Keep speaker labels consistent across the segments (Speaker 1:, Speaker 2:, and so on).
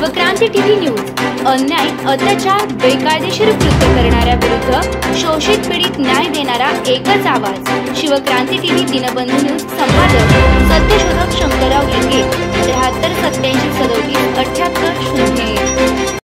Speaker 1: Shivkranti TV news अन्याय, अत्याचार, बेकायदेशीर कृत्य करणाऱ्या विरुद्ध शोषित पीडित न्याय देणारा एकच आवाज। शिवक्रांती टीव्ही दिनबंधू न्यूज संपादक सत्यशोधक शंकरराव लिंगे 73 87 37 78 01।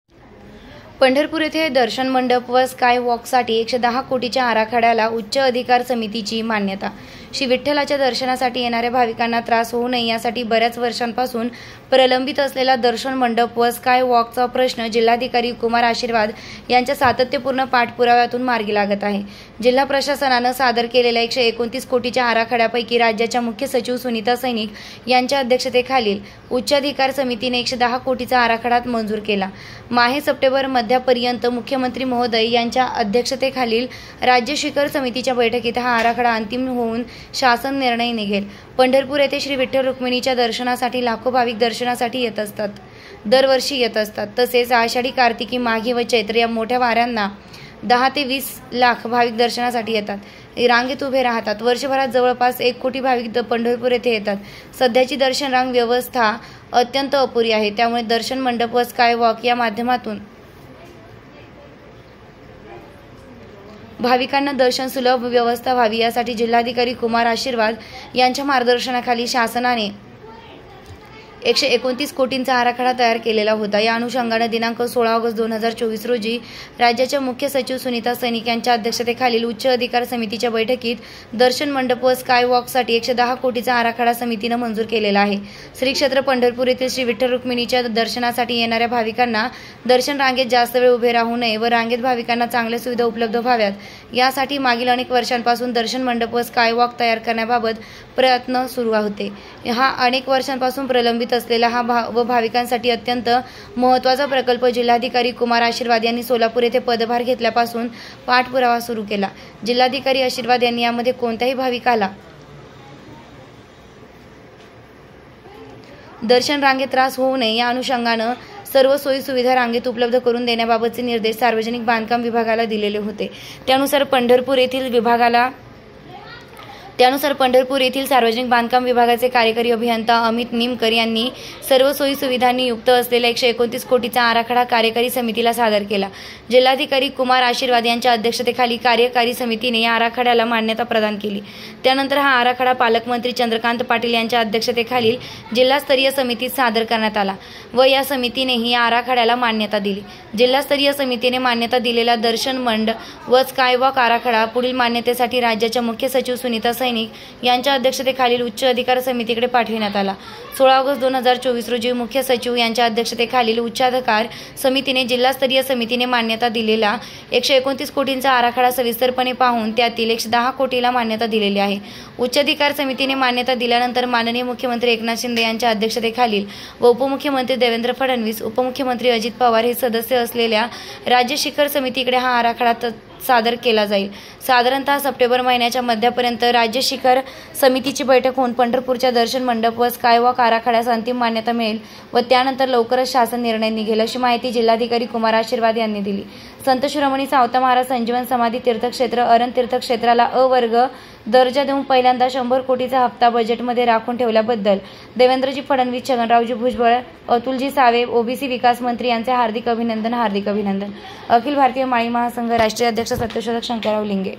Speaker 1: पंढरपूर येथे दर्शन मंडप व स्काय वॉकसाठी 110 कोटीच्या आराखड्याला उच्च अधिकार समितीची मान्यता। श्री विठ्ठलाच्या दर्शनासाठी येणाऱ्या भाविकांना त्रास होऊ नये यासाठी बऱ्याच वर्षांपासून प्रलंबित असलेला दर्शन मंडप व स्काय वॉकचा प्रश्न जिल्हाधिकारी कुमार आशीर्वाद यांच्या सातत्यपूर्ण पाठपुराव्यातून मार्गी लागत आहे। जिल्हा प्रशासनाने सादर केलेल्या 129 कोटीच्या आराखड्यापैकी राज्याच्या मुख्य सचिव सुनीता सैनिक यांच्या अध्यक्षतेखालील उच्च अधिकार समितीने 110 कोटीचा आराखडा मंजूर केला। माहे सप्टेंबर मध्यापर्यंत मुख्यमंत्री महोदय यांच्या अध्यक्षतेखालील राज्य शिखर समितीच्या बैठकीत हा आराखडा अंतिम होऊन शासन निर्णय निघेल। पंढरपूर येथे श्री विठ्ठल रुक्मिणीच्या दर्शनासाठी लाखो भाविक दर्शनासाठी येत असतात, दरवर्षी येत असतात। तसेच आषाढी, कार्तिकी, माघी व चैत्र या मोठ्या वाऱ्यांना 10 ते 20 लाख भाविक दर्शनासाठी येतात, रांगेत उभे राहतात। वर्षभरात जवळपास 1 कोटी भाविक पंढरपूर येथे येतात। सध्याची दर्शन रांग व्यवस्था अत्यंत अपुरी आहे, त्यामुळे दर्शन मंडप व स्काय वॉक या माध्यमातून भाविकांना दर्शन सुलभ व्यवस्था व्हावी यासाठी जिल्हाधिकारी कुमार आशीर्वाद यांच्या मार्गदर्शनाखाली शासनाने 129 कोटींचा आराखडा तयार केलेला होता। या अनुषंगाने दिनांक 16 ऑगस्ट 2024 रोजी राज्याच्या मुख्य सचिव सुनीता सैनिक यांच्या अध्यक्षतेखालील उच्च अधिकार समितीच्या बैठकीत दर्शन मंडप व स्काय वॉकसाठी 110 कोटीचा आराखडा समितीने मंजूर केलेला आहे। श्री क्षेत्र पंढरपूर येथील श्री विठ्ठल रुक्मिणीच्या दर्शनासाठी येणाऱ्या भाविकांना दर्शन रांगेत जास्त वेळ उभे राहू नये व रांगेत भाविकांना चांगल्या सुविधा उपलब्ध व्हाव्यात यासाठी मागील अनेक वर्षांपासून दर्शन मंडप व स्काय वॉक तयार करण्याबाबत प्रयत्न सुरू होते। हा अनेक वर्षांपासून प्रलंबित असलेला व भाविकांसाठी अत्यंत महत्त्वाचा प्रकल्प जिल्हाधिकारी कुमार आशीर्वाद यांनी सोलापूर येथे पदभार घेतल्यापासून पाठपुरावा सुरू केला। जिल्हाधिकारी आशीर्वाद यांनी यामध्ये कोणत्याही भाविकाला दर्शन रांगेत त्रास होऊ नये या अनुषंगाने सर्व सोयी सुविधा रांगेत उपलब्ध करून देण्याबाबतचे निर्देश सार्वजनिक बांधकाम विभागाला दिलेले होते। त्यानुसार पंढरपूर येथील सार्वजनिक बांधकाम विभागाचे कार्यकारी अभियंता अमित निमकर यांनी सर्व सोयी सुविधांनी युक्त असलेला 129 कोटीचा आराखडा कार्यकारी समितीला सादर केला। जिल्हाधिकारी कुमार आशीर्वाद यांच्या अध्यक्षतेखाली कार्यकारी समितीने या आराखड्याला मान्यता प्रदान केली। त्यानंतर हा आराखडा पालकमंत्री चंद्रकांत पाटील यांच्या अध्यक्षतेखालील जिल्हास्तरीय समितीत सादर करण्यात आला व या समितीनेही या आराखड्याला मान्यता दिली। जिल्हास्तरीय समितीने मान्यता दिलेला दर्शन मंडप व स्कायवॉक आराखडा पुढील मान्यतेसाठी राज्याच्या मुख्य सचिव सुनीता सैनिक यांच्या अध्यक्षतेखालील उच्च अधिकार समितीकडे पाठविण्यात आला। 16 ऑगस्ट 2024 रोजी मुख्य सचिव यांच्या अध्यक्षतेखालील उच्चाधिकार समितीने जिल्हास्तरीय समितीने मान्यता दिलेला 129 कोटींचा आराखडा सविस्तरपणे पाहून त्यातील 110 कोटीला मान्यता दिलेली आहे। उच्चाधिकार समितीने मान्यता दिल्यानंतर माननीय मुख्यमंत्री एकनाथ शिंदे यांच्या अध्यक्षतेखालील व उपमुख्यमंत्री देवेंद्र फडणवीस, उपमुख्यमंत्री अजित पवार हे सदस्य असलेल्या राज्य शिखर समितीकडे हा आराखडा सादर केला जाईल। साधारणतः सप्टेंबर महिन्याच्या मध्यापर्यंत राज्य शिखर समितीची बैठक होऊन पंढरपूरच्या दर्शन मंडप व स्कायवॉक आराखड्यास अंतिम मान्यता मिळेल व त्यानंतर लवकरच शासन निर्णय निघेल, अशी माहिती जिल्हाधिकारी कुमार आशीर्वाद यांनी दिली। संत शिरोमणी सावता महाराज संजीवन समाधी तीर्थक्षेत्र अरण तीर्थक्षेत्राला अ वर्ग दर्जा देऊन पहिल्यांदा 100 कोटीचा हप्ता बजेटमध्ये राखून ठेवल्याबद्दल देवेंद्रजी फडणवीस, छगनरावजी भुजबळ, अतुलजी सावे, ओबीसी विकास मंत्री यांचे हार्दिक अभिनंदन। अखिल भारतीय माळी महासंघ राष्ट्रीय अध्यक्ष सत्यशोधक शंकरराव लिंगे।